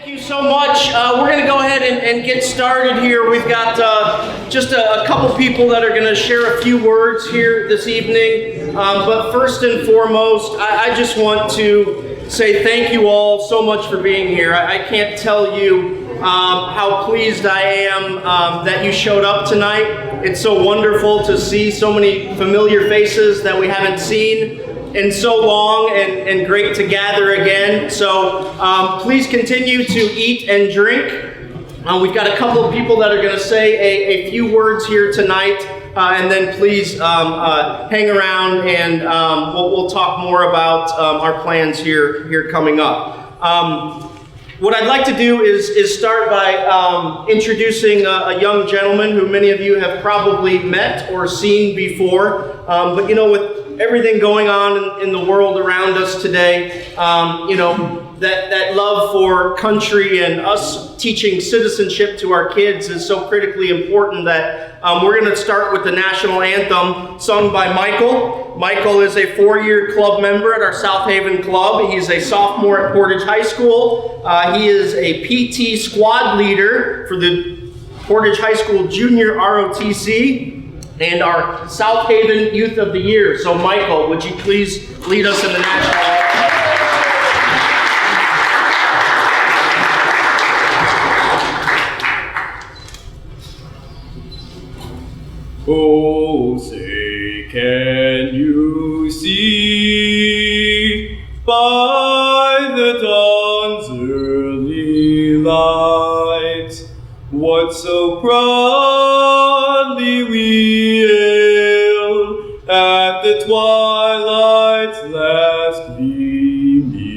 Thank you so much. We're going to go ahead and get started here. We've got just a couple people that are going to share a few words here this evening. But first and foremost, I just want to say thank you all so much for being here. I can't tell you how pleased I am that you showed up tonight. It's so wonderful to see so many familiar faces that we haven't seen in so long, and great to gather again. So please continue to eat and drink. We've got a couple of people that are going to say a few words here tonight, and then please hang around and we'll talk more about our plans here coming up. What I'd like to do is start by introducing a young gentleman who many of you have probably met or seen before. But you know, with everything going on in the world around us today, you know, that love for country and us teaching citizenship to our kids is so critically important that we're going to start with the national anthem sung by Michael. Michael is a 4-year club member at our South Haven club. He's a sophomore at Portage High School. He is a PT squad leader for the Portage High School Junior ROTC and our South Haven Youth of the Year. So Michael, would you please lead us in the national anthem? Oh, say, can you see by the dawn's early light what so proudly we hailed at the twilight's last gleaming,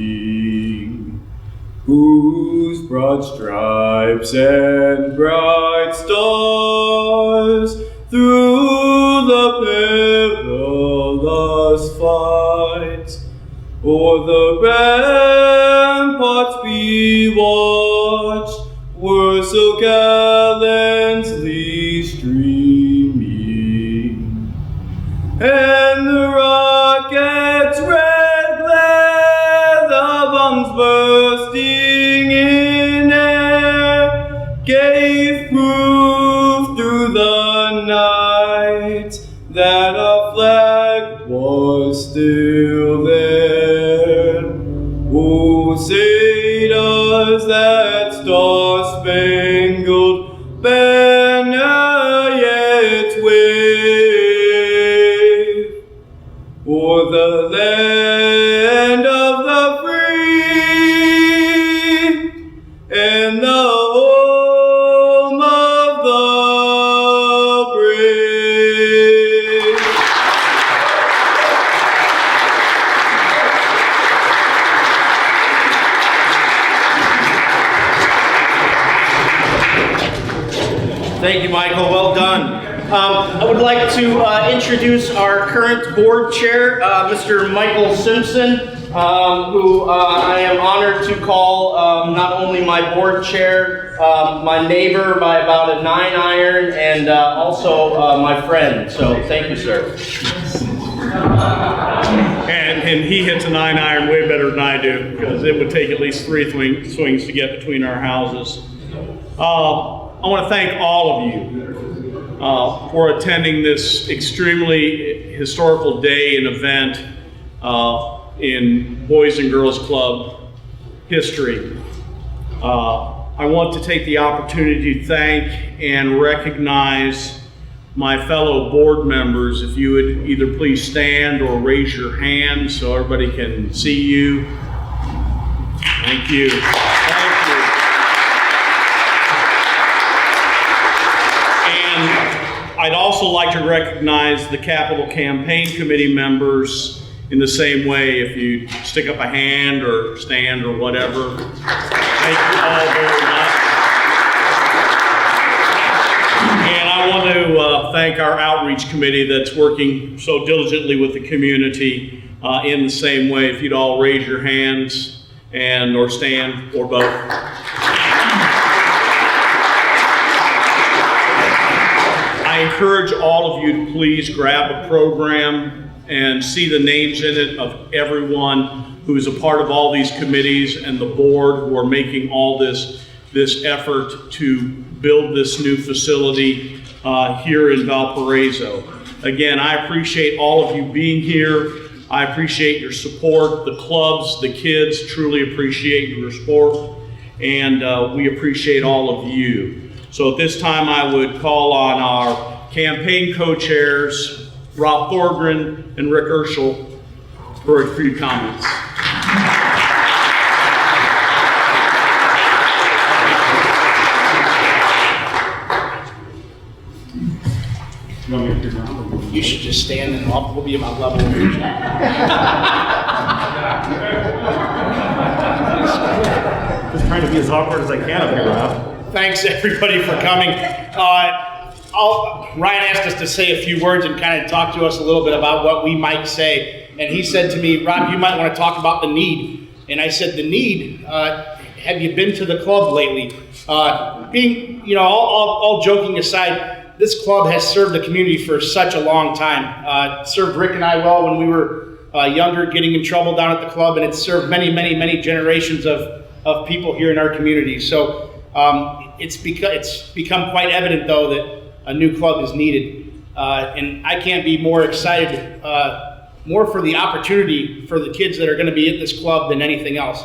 whose broad stripes and bright stars through the perilous fight o'er the ramparts we watched were so gallantly streaming, and the rocket's red glare, the bombs bursting in air, gave proof through the night that our flag was still there. Oh, say does that star-spangled banner yet wave o'er the land of the free and the home of the brave? Thank you, Michael. Well done. I would like to introduce our current board chair, Mr. Michael Simpson, who I am honored to call not only my board chair, my neighbor by about a 9-iron, and also my friend. So thank you, sir. And he hits a 9-iron way better than I do, because it would take at least 3 swings to get between our houses. I want to thank all of you for attending this extremely historical day and event in Boys and Girls Club history. I want to take the opportunity to thank and recognize my fellow board members. If you would either please stand or raise your hand so everybody can see you. Thank you. Thank you. I'd also like to recognize the Capital Campaign Committee members in the same way. If you stick up a hand or stand or whatever. Thank you all very much. And I want to thank our outreach committee that's working so diligently with the community in the same way. If you'd all raise your hands and or stand or both. I encourage all of you to please grab a program and see the names in it of everyone who's a part of all these committees and the board who are making all this effort to build this new facility here in Valparaiso. Again, I appreciate all of you being here. I appreciate your support. The clubs, the kids truly appreciate your support, and we appreciate all of you. So at this time, I would call on our campaign co-chairs, Rob Thorgren and Rick Urschel, for a few comments. You should just stand and we'll be about level with each other. Just trying to be as awkward as I can up here, Rob. Thanks everybody for coming. Ryan asked us to say a few words and kind of talk to us a little bit about what we might say. And he said to me, Rob, you might want to talk about the need. And I said, the need, have you been to the club lately? All joking aside, this club has served the community for such a long time. It served Rick and I well when we were younger, getting in trouble down at the club, and it's served many, many, many generations of people here in our community. So it's become quite evident, though, that a new club is needed. And I can't be more excited, more for the opportunity for the kids that are going to be at this club than anything else.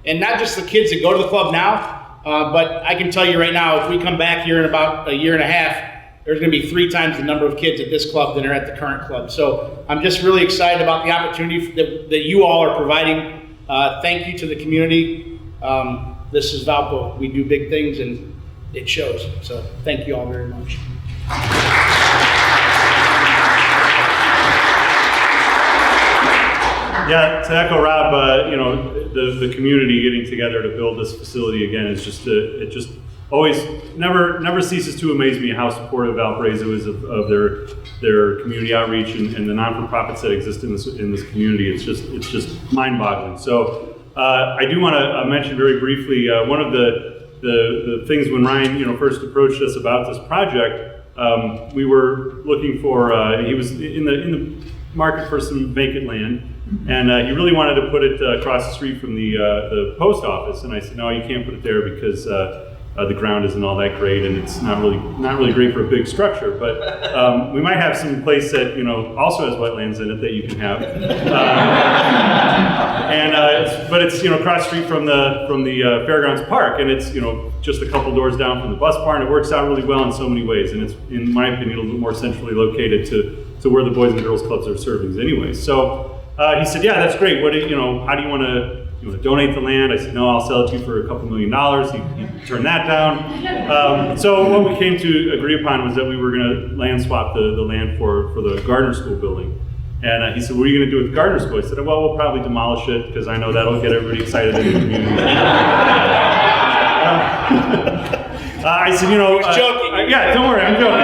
And not just the kids that go to the club now, but I can tell you right now, if we come back here in about a year and a half, there's going to be 3 times the number of kids at this club than are at the current club. So I'm just really excited about the opportunity that you all are providing. Thank you to the community. This is Valpo. We do big things and it shows. So thank you all very much. Yeah, to echo Rob, the community getting together to build this facility again is just it just always never ceases to amaze me how supportive Valparaiso is of their community outreach and the non-for-profits that exist in this community. It's just mind-boggling. So I do want to mention very briefly one of the things when Ryan first approached us about this project. We were looking for he was in the market for some vacant land. And he really wanted to put it across the street from the post office, and I said, no, you can't put it there because the ground isn't all that great, and it's not really great for a big structure. But we might have some place that also has wetlands in it that you can have. But it's across the street from the Fairgrounds Park, and it's just a couple doors down from the bus barn. It works out really well in so many ways, and it's, in my opinion, a little bit more centrally located to where the Boys and Girls Clubs are serving anyway. So. He said, "Yeah, that's great. How do you want to donate the land?" I said, "No, I'll sell it to you for a couple $1 million." He turned that down. So what we came to agree upon was that we were going to land swap the land for the Gardner School building. And he said, "What are you going to do with the Gardner School?" I said, "Well, we'll probably demolish it because I know that'll get everybody excited in the community." I said, He's joking. Yeah, don't worry, I'm joking.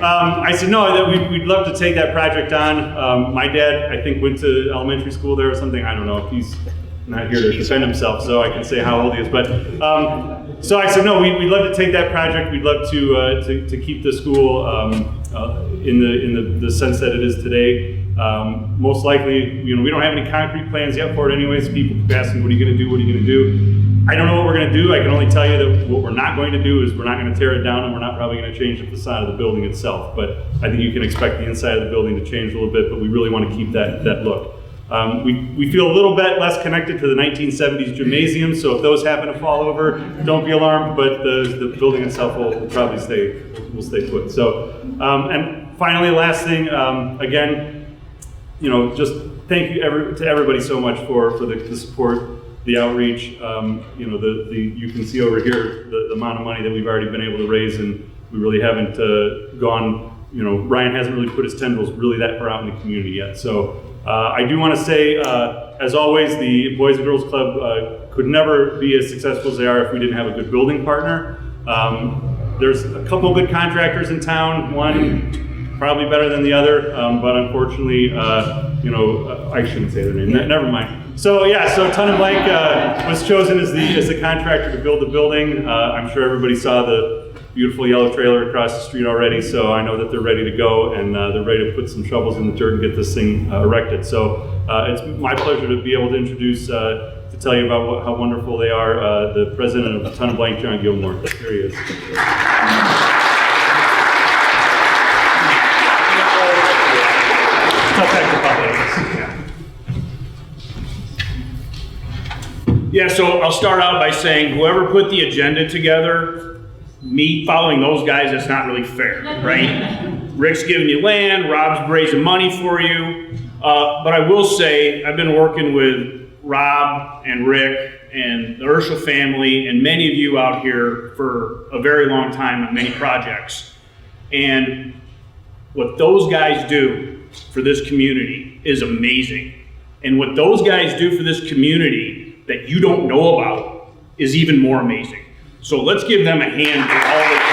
I said, no, that we'd love to take that project on. My dad, I think, went to elementary school there or something. I don't know if he's not here to defend himself, so I can say how old he is. But so I said, no, we'd love to take that project. We'd love to keep the school in the sense that it is today. Most likely, we don't have any concrete plans yet for it anyways. People keep asking, what are you going to do? What are you going to do? I don't know what we're going to do. I can only tell you that what we're not going to do is we're not going to tear it down, and we're not probably going to change the facade of the building itself. But I think you can expect the inside of the building to change a little bit, but we really want to keep that look. We feel a little bit less connected to the 1970s gymnasium, so if those happen to fall over, don't be alarmed, but the building itself will probably stay put. So, and finally, last thing, again, just thank you to everybody so much for the support, the outreach. You can see over here the amount of money that we've already been able to raise, and we really haven't gone. Ryan hasn't really put his tendrils really that far out in the community yet. So I do want to say, as always, the Boys and Girls Club could never be as successful as they are if we didn't have a good building partner. There's a couple good contractors in town. One probably better than the other, but unfortunately, I shouldn't say their name. Never mind. So yeah, so Ton and Blank was chosen as the contractor to build the building. I'm sure everybody saw the beautiful yellow trailer across the street already, so I know that they're ready to go, and they're ready to put some shovels in the dirt and get this thing erected. So it's my pleasure to be able to introduce, to tell you about how wonderful they are, the president of Ton of Blank, John Gilmore. Here he is. Yeah, so I'll start out by saying whoever put the agenda together, me following those guys, that's not really fair, right? Rick's giving you land, Rob's raising money for you. But I will say, I've been working with Rob and Rick and the Urschel family and many of you out here for a very long time on many projects. And what those guys do for this community is amazing. And what those guys do for this community that you don't know about is even more amazing. So let's give them a hand for all they do.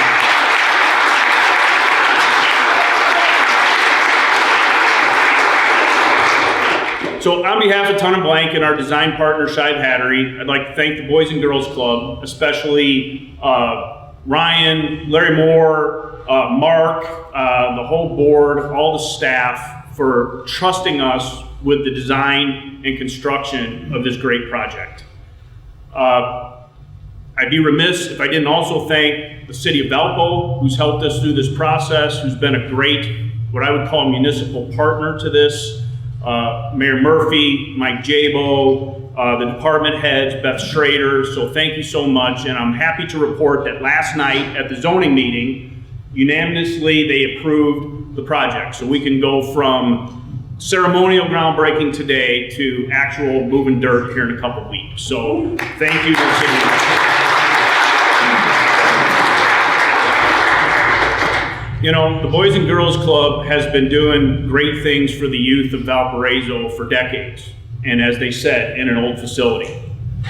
So on behalf of Ton of Blank and our design partner, Shive Hattery, I'd like to thank the Boys and Girls Club, especially Ryan, Larry Moore, Mark, the whole board, all the staff for trusting us with the design and construction of this great project. I'd be remiss if I didn't also thank the city of Valpo, who's helped us through this process, who's been a great, what I would call municipal partner to this. Mayor Murphy, Mike Jabo, the department heads, Beth Schrader, so thank you so much. And I'm happy to report that last night at the zoning meeting, unanimously they approved the project. So we can go from ceremonial groundbreaking today to actual moving dirt here in a couple weeks. So thank you to the city. You know, the Boys and Girls Club has been doing great things for the youth of Valparaiso for decades. And as they said, in an old facility.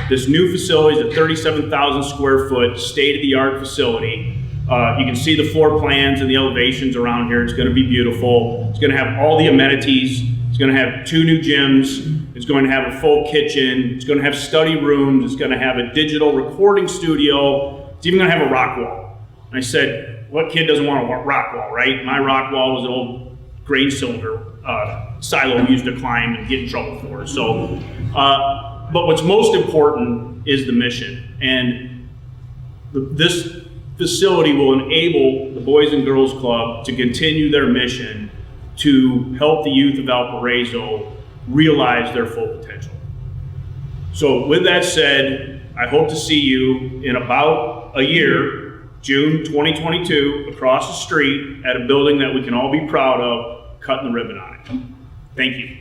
This new facility is a 37,000 square foot state-of-the-art facility. You can see the floor plans and the elevations around here. It's going to be beautiful. It's going to have all the amenities. It's going to have 2 new gyms. It's going to have a full kitchen. It's going to have study rooms. It's going to have a digital recording studio. It's even going to have a rock wall. And I said, what kid doesn't want a rock wall, right? My rock wall was an old grain cylinder silo we used to climb and get in trouble for. So, but what's most important is the mission. And this facility will enable the Boys and Girls Club to continue their mission to help the youth of Valparaiso realize their full potential. So with that said, I hope to see you in about a year, June 2022, across the street at a building that we can all be proud of, cutting the ribbon on it. Thank you.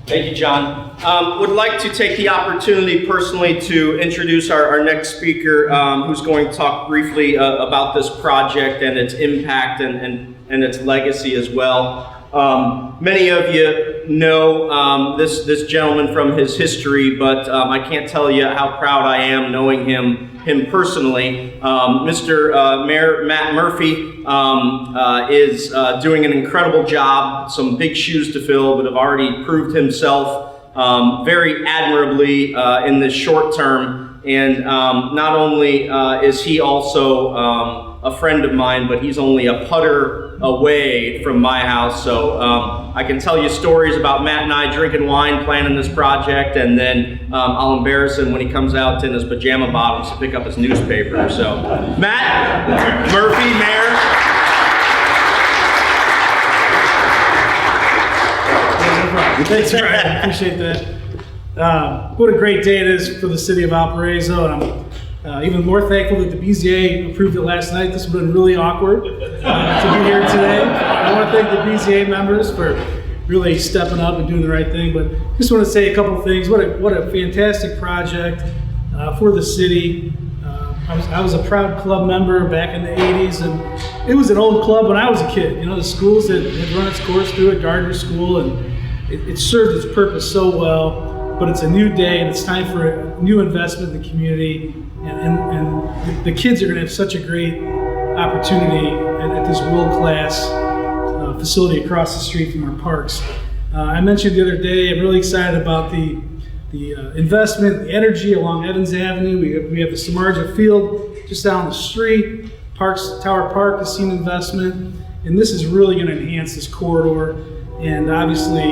Thank you, John. Would like to take the opportunity personally to introduce our next speaker, who's going to talk briefly about this project and its impact and its legacy as well. Many of you know this gentleman from his history, but I can't tell you how proud I am knowing him personally. Mr. Mayor Matt Murphy is doing an incredible job, some big shoes to fill, but have already proved himself very admirably in this short term. And not only is he also a friend of mine, but he's only a putter away from my house. So I can tell you stories about Matt and I drinking wine, planning this project, and then I'll embarrass him when he comes out in his pajama bottoms to pick up his newspaper. So Matt Murphy, Mayor. Thanks, Brian. Appreciate that. What a great day it is for the city of Valparaiso, and I'm even more thankful that the BZA approved it last night. This would have been really awkward to be here today. I want to thank the BZA members for really stepping up and doing the right thing, but just want to say a couple things. What a fantastic project for the city. I was a proud club member back in the 80s, and it was an old club when I was a kid. You know, the schools had run its course through it, Gardner School, and it served its purpose so well. But it's a new day, and it's time for a new investment in the community, and the kids are going to have such a great opportunity at this world-class facility across the street from our parks. I mentioned the other day, I'm really excited about the investment, the energy along Evans Avenue. We have the Samarja Field just down the street. Tower Park has seen investment, and this is really going to enhance this corridor, and obviously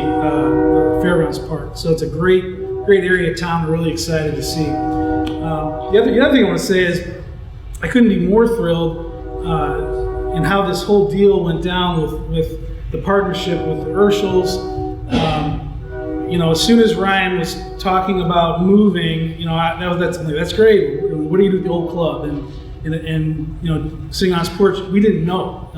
Fairgrounds Park. So it's a great area of town. We're really excited to see. The other thing I want to say is I couldn't be more thrilled in how this whole deal went down with the partnership with the Urschels. As soon as Ryan was talking about moving, that's great. What do you do with the old club? And sitting on his porch, we didn't know.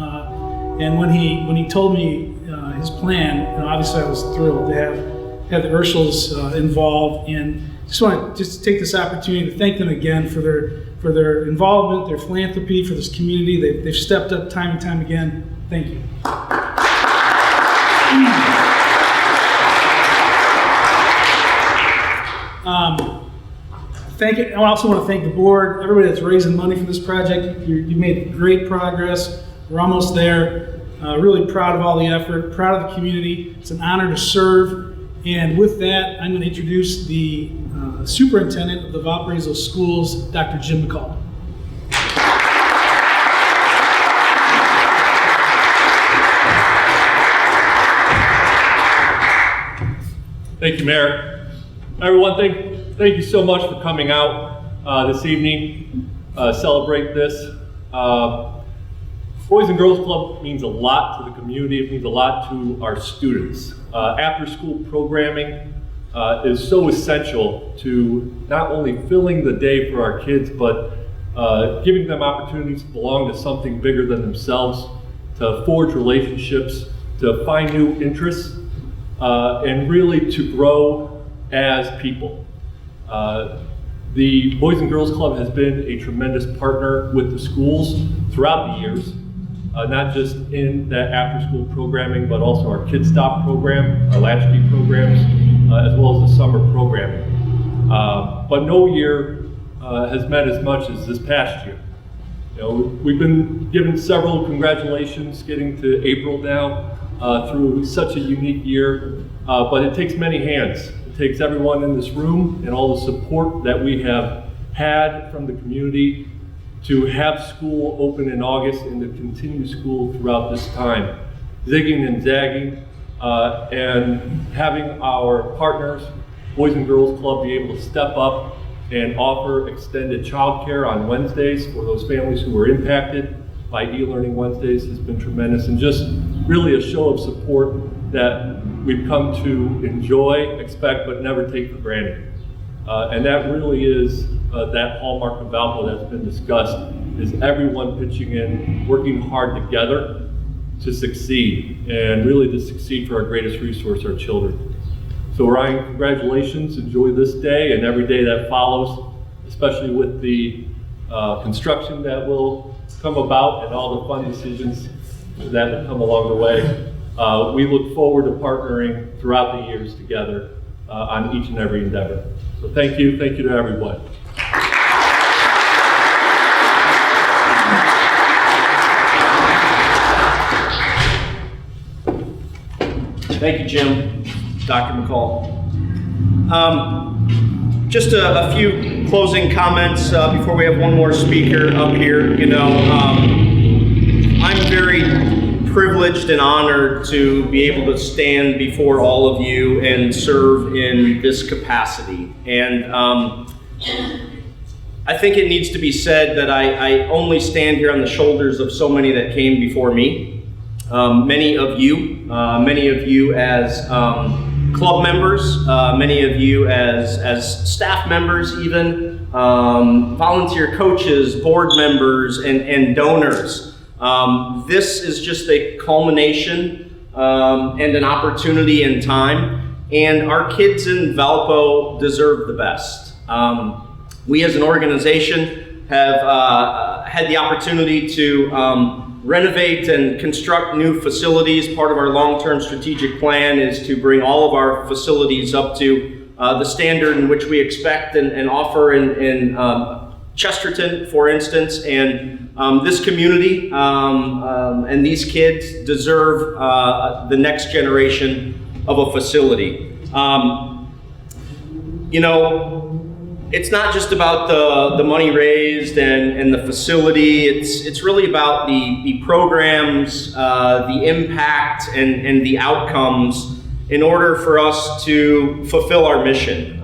And when he told me his plan, obviously I was thrilled to have the Urschels involved, and just want to take this opportunity to thank them again for their involvement, their philanthropy for this community. They've stepped up time and time again. Thank you. I also want to thank the board, everybody that's raising money for this project. You made great progress. We're almost there. Really proud of all the effort, proud of the community. It's an honor to serve. And with that, I'm going to introduce the superintendent of the Valparaiso Schools, Dr. Jim McCall. Thank you, Mayor. Everyone, thank you so much for coming out this evening, celebrate this. Boys and Girls Club means a lot to the community. It means a lot to our students. After school programming is so essential to not only filling the day for our kids, but giving them opportunities to belong to something bigger than themselves, to forge relationships, to find new interests, and really to grow as people. The Boys and Girls Club has been a tremendous partner with the schools throughout the years, not just in that after-school programming, but also our Kids Stop program, our latchkey programs, as well as the summer programming. But no year has meant as much as this past year. We've been given several congratulations getting to April now through such a unique year, but it takes many hands. It takes everyone in this room and all the support that we have had from the community to have school open in August and to continue school throughout this time. Zigging and zagging and having our partners, Boys and Girls Club, be able to step up and offer extended childcare on Wednesdays for those families who were impacted by e-learning Wednesdays has been tremendous, and just really a show of support that we've come to enjoy, expect, but never take for granted. And that really is that hallmark of Valpo that's been discussed, is everyone pitching in, working hard together to succeed, and really to succeed for our greatest resource, our children. So Ryan, congratulations, enjoy this day and every day that follows, especially with the construction that will come about and all the fun decisions that will come along the way. We look forward to partnering throughout the years together on each and every endeavor. So thank you to everyone. Thank you, Jim, Dr. McCall. Just a few closing comments before we have one more speaker up here. I'm very privileged and honored to be able to stand before all of you and serve in this capacity. And I think it needs to be said that I only stand here on the shoulders of so many that came before me. Many of you as club members, many of you as staff members even, volunteer coaches, board members, and donors. This is just a culmination and an opportunity in time, and our kids in Valpo deserve the best. We as an organization have had the opportunity to renovate and construct new facilities. Part of our long-term strategic plan is to bring all of our facilities up to the standard in which we expect and offer in Chesterton, for instance. And this community and these kids deserve the next generation of a facility. You know, it's not just about the money raised and the facility. It's really about the programs, the impact, and the outcomes in order for us to fulfill our mission.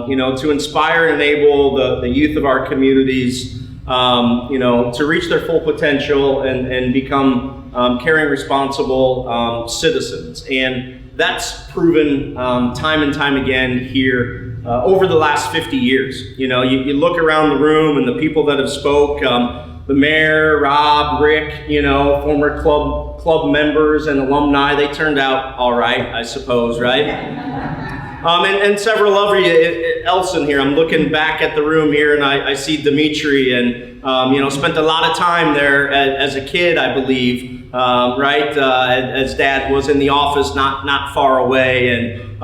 You know, to inspire and enable the youth of our communities, you know, to reach their full potential and become caring, responsible citizens. And that's proven time and time again here over the last 50 years. You know, you look around the room and the people that have spoke, the mayor, Rob, Rick, you know, former club members and alumni, they turned out all right, I suppose, right? And several of you else in here. I'm looking back at the room here and I see Dimitri and, you know, spent a lot of time there as a kid, I believe, right? As Dad was in the office not far away. And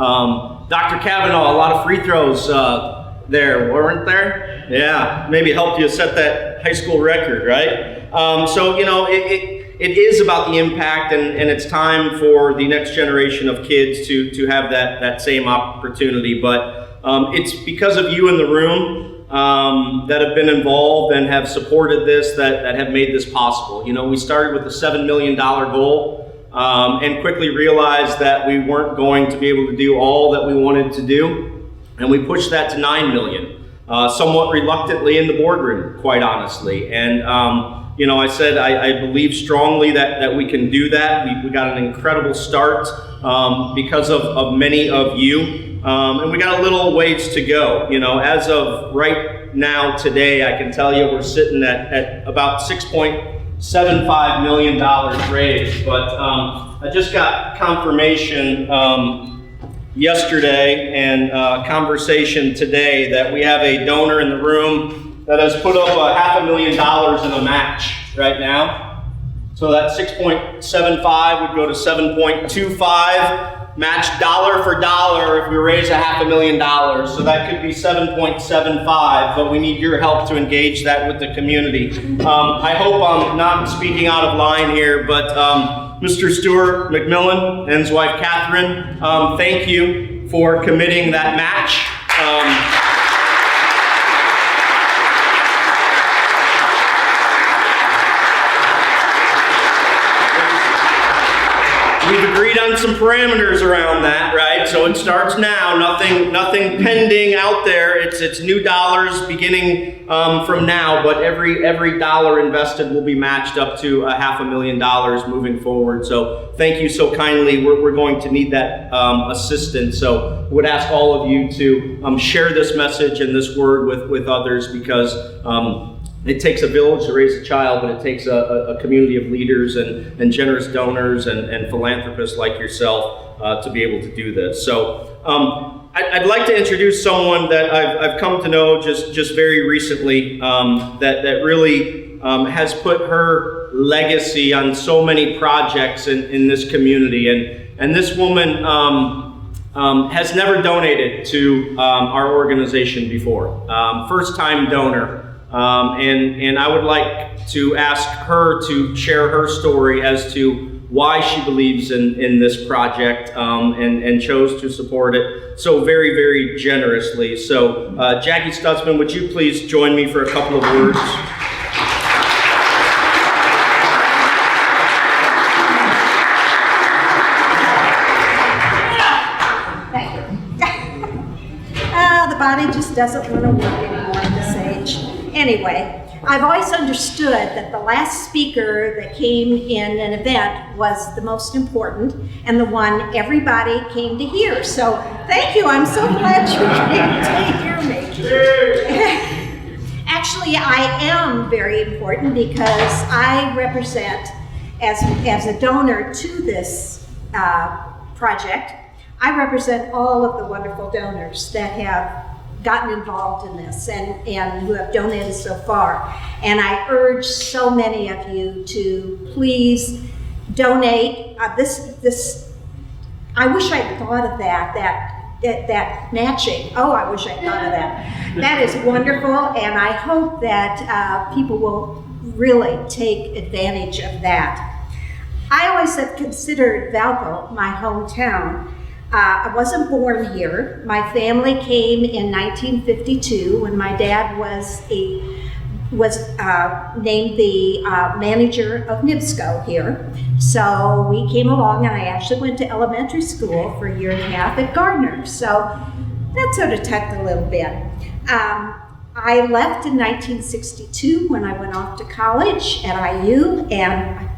Dr. Kavanaugh, a lot of free throws there, weren't there? Yeah, maybe helped you set that high school record, right? So, you know, it is about the impact, and it's time for the next generation of kids to have that same opportunity. But it's because of you in the room that have been involved and have supported this that have made this possible. You know, we started with a $7 million goal and quickly realized that we weren't going to be able to do all that we wanted to do, and we pushed that to $9 million, somewhat reluctantly in the boardroom, quite honestly. And you know, I said I believe strongly that we can do that. We got an incredible start because of many of you, and we got a little ways to go. You know, as of right now, today, I can tell you we're sitting at about $6.75 million raised. But I just got confirmation yesterday and conversation today that we have a donor in the room that has put up $500,000 in a match right now. So that 6.75 would go to 7.25, match dollar for dollar if we raise $500,000. So that could be 7.75, but we need your help to engage that with the community. I hope I'm not speaking out of line here, but Mr. Stuart McMillan and his wife Catherine, thank you for committing that match. We've agreed on some parameters around that, right? So it starts now, nothing pending out there. It's new dollars beginning from now, but every dollar invested will be matched up to $500,000 moving forward. So thank you so kindly. We're going to need that assistance. So I would ask all of you to share this message and this word with others, because it takes a village to raise a child, but it takes a community of leaders and generous donors and philanthropists like yourself to be able to do this. So I'd like to introduce someone that I've come to know just very recently that really has put her legacy on so many projects in this community. And this woman has never donated to our organization before. First time donor. And I would like to ask her to share her story as to why she believes in this project and chose to support it so very, very generously. So Jackie Stutzman, would you please join me for a couple of words? Thank you. The body just doesn't want to work anymore at this age. Anyway, I've always understood that the last speaker that came in an event was the most important and the one everybody came to hear. So thank you. I'm so glad you came to hear me. Actually, I am very important because I represent, as a donor to this project, I represent all of the wonderful donors that have gotten involved in this and who have donated so far. And I urge so many of you to please donate. This I wish I'd thought of that matching. Oh, I wish I'd thought of that. That is wonderful, and I hope that people will really take advantage of that. I always have considered Valpo my hometown. I wasn't born here. My family came in 1952 when my dad was named the manager of NIBSCO here. So we came along, and I actually went to elementary school for a year and a half at Gardner. So that sort of tucked a little bit. I left in 1962 when I went off to college at IU, and I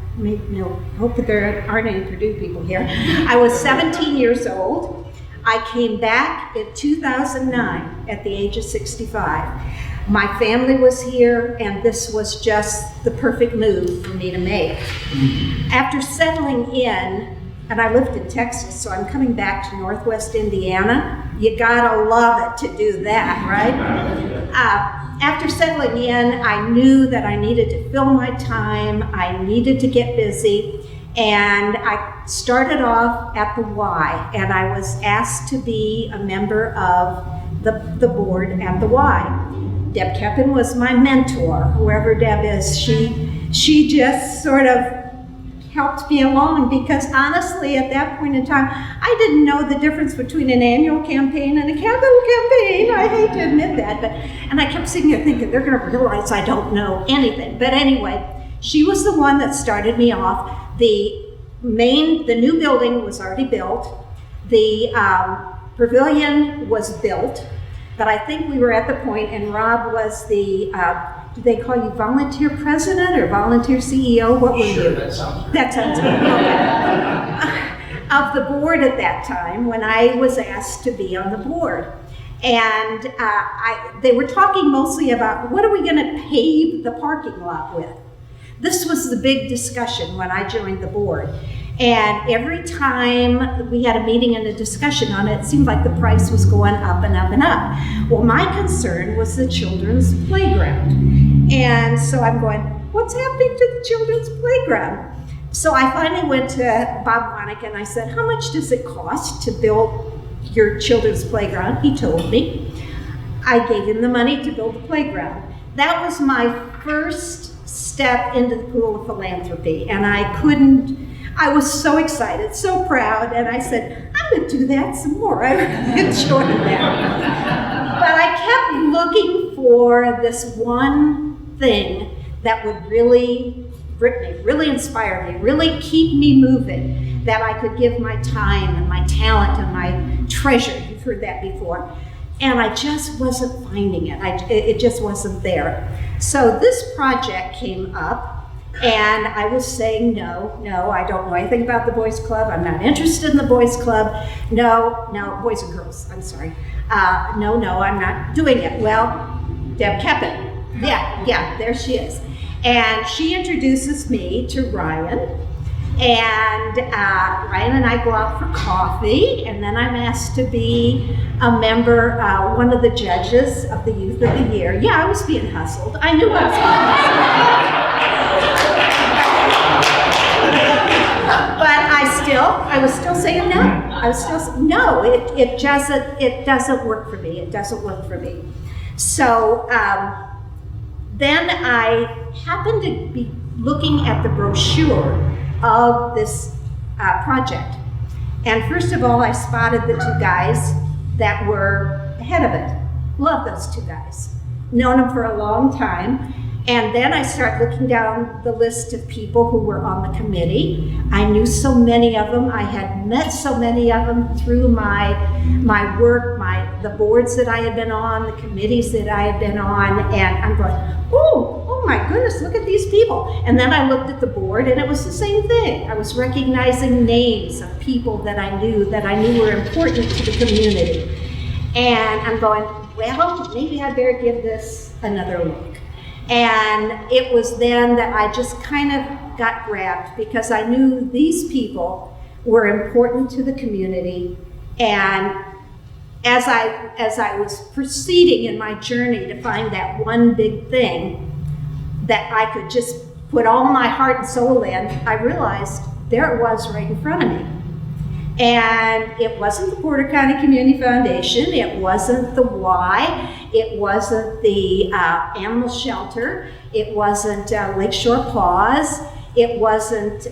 hope that there aren't any Purdue people here. I was 17 years old. I came back in 2009 at the age of 65. My family was here, and this was just the perfect move for me to make. After settling in, and I lived in Texas, so I'm coming back to Northwest Indiana. You gotta love it to do that, right? After settling in, I knew that I needed to fill my time, I needed to get busy, and I started off at the Y, and I was asked to be a member of the board at the Y. Deb Keppen was my mentor, whoever Deb is. She just sort of helped me along, because honestly, at that point in time, I didn't know the difference between an annual campaign and a capital campaign. I hate to admit that, and I kept sitting there thinking, they're gonna realize I don't know anything. But anyway, she was the one that started me off. The new building was already built. The pavilion was built, but I think we were at the point, and Rob was the, do they call you volunteer president or volunteer CEO? What were you? That sounds good. Okay. Of the board at that time, when I was asked to be on the board. And they were talking mostly about, what are we gonna pave the parking lot with? This was the big discussion when I joined the board. And every time we had a meeting and a discussion on it, it seemed like the price was going up and up and up. Well, my concern was the children's playground. And so I'm going, what's happening to the children's playground? So I finally went to Bob Wanick and I said, how much does it cost to build your children's playground? He told me. I gave him the money to build the playground. That was my first step into the pool of philanthropy, and I was so excited, so proud, and I said, I'm gonna do that some more. I really enjoyed that. But I kept looking for this one thing that would really grip me, really inspire me, really keep me moving, that I could give my time and my talent and my treasure. You've heard that before. And I just wasn't finding it. It just wasn't there. So this project came up, and I was saying, no, I don't know anything about the Boys Club. I'm not interested in the Boys Club. No, Boys and Girls, I'm sorry. No, I'm not doing it. Well, Deb Keppen, yeah, there she is. And she introduces me to Ryan. And Ryan and I go out for coffee, and then I'm asked to be a member, one of the judges of the Youth of the Year. Yeah, I was being hustled. I knew I was being hustled. But I was still saying no. I was still saying no. It doesn't work for me. It doesn't work for me. So then I happened to be looking at the brochure of this project. And first of all, I spotted the two guys that were ahead of it. Love those two guys. Known them for a long time. And then I started looking down the list of people who were on the committee. I knew so many of them. I had met so many of them through my work, the boards that I had been on, the committees that I had been on, and I'm going, oh my goodness, look at these people. And then I looked at the board, and it was the same thing. I was recognizing names of people that I knew were important to the community. And I'm going, well, maybe I better give this another look. And it was then that I just kind of got grabbed, because I knew these people were important to the community. And as I was proceeding in my journey to find that one big thing that I could just put all my heart and soul in, I realized there it was right in front of me. And it wasn't the Porter County Community Foundation, it wasn't the Y, it wasn't the animal shelter, it wasn't Lakeshore Paws, it wasn't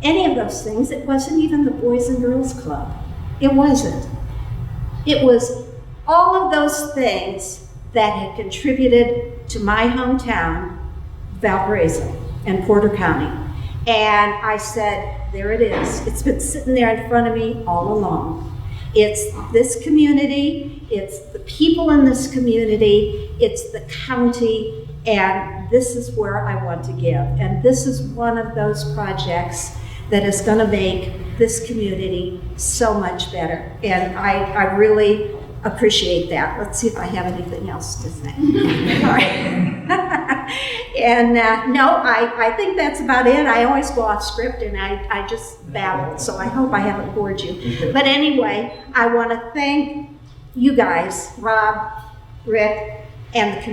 any of those things, it wasn't even the Boys and Girls Club. It wasn't. It was all of those things that had contributed to my hometown, Valparaiso and Porter County. And I said, there it is. It's been sitting there in front of me all along. It's this community, it's the people in this community, it's the county, and this is where I want to give. And this is one of those projects that is going to make this community so much better. And I really appreciate that. Let's see if I have anything else to say. All right. And no, I think that's about it. I always go off script and I just babble, so I hope I haven't bored you. But anyway, I want to thank you guys, Rob, Rick, and the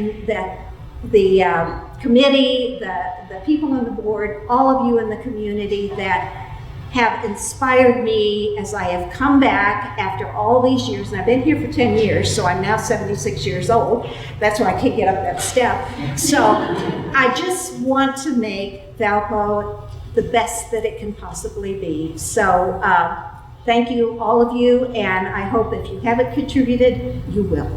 committee, the people on the board, all of you in the community that have inspired me as I have come back after all these years. And I've been here for 10 years, so I'm now 76 years old. That's why I can't get up that step. So I just want to make Valpo the best that it can possibly be. So thank you, all of you, and I hope if you haven't contributed, you will.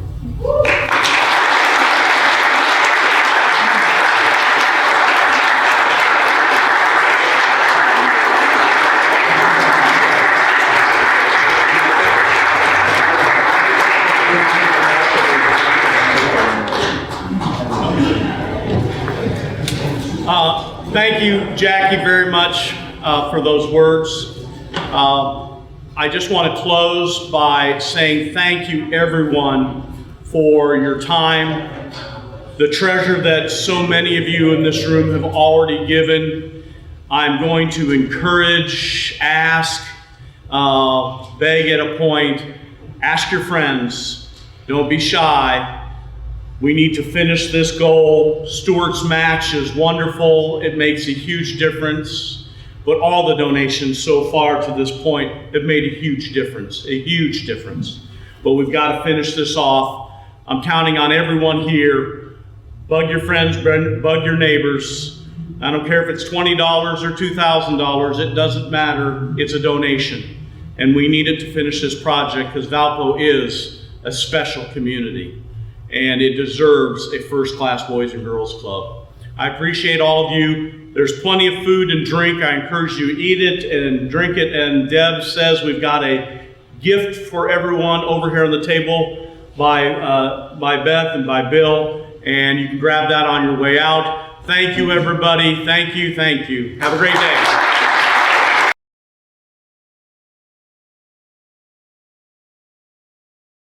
Thank you, Jackie, very much for those words. I just want to close by saying thank you, everyone, for your time, the treasure that so many of you in this room have already given. I'm going to encourage, ask, beg at a point, ask your friends, don't be shy. We need to finish this goal. Stewart's match is wonderful. It makes a huge difference. But all the donations so far to this point have made a huge difference, But we've got to finish this off. I'm counting on everyone here. Bug your friends, bug your neighbors. I don't care if it's $20 or $2,000, it doesn't matter. It's a donation. And we needed to finish this project because Valpo is a special community. And it deserves a first-class Boys and Girls Club. I appreciate all of you. There's plenty of food and drink. I encourage you to eat it and drink it. And Deb says we've got a gift for everyone over here on the table by Beth and by Bill. And you can grab that on your way out. Thank you, everybody. Thank you, thank you. Have a great day.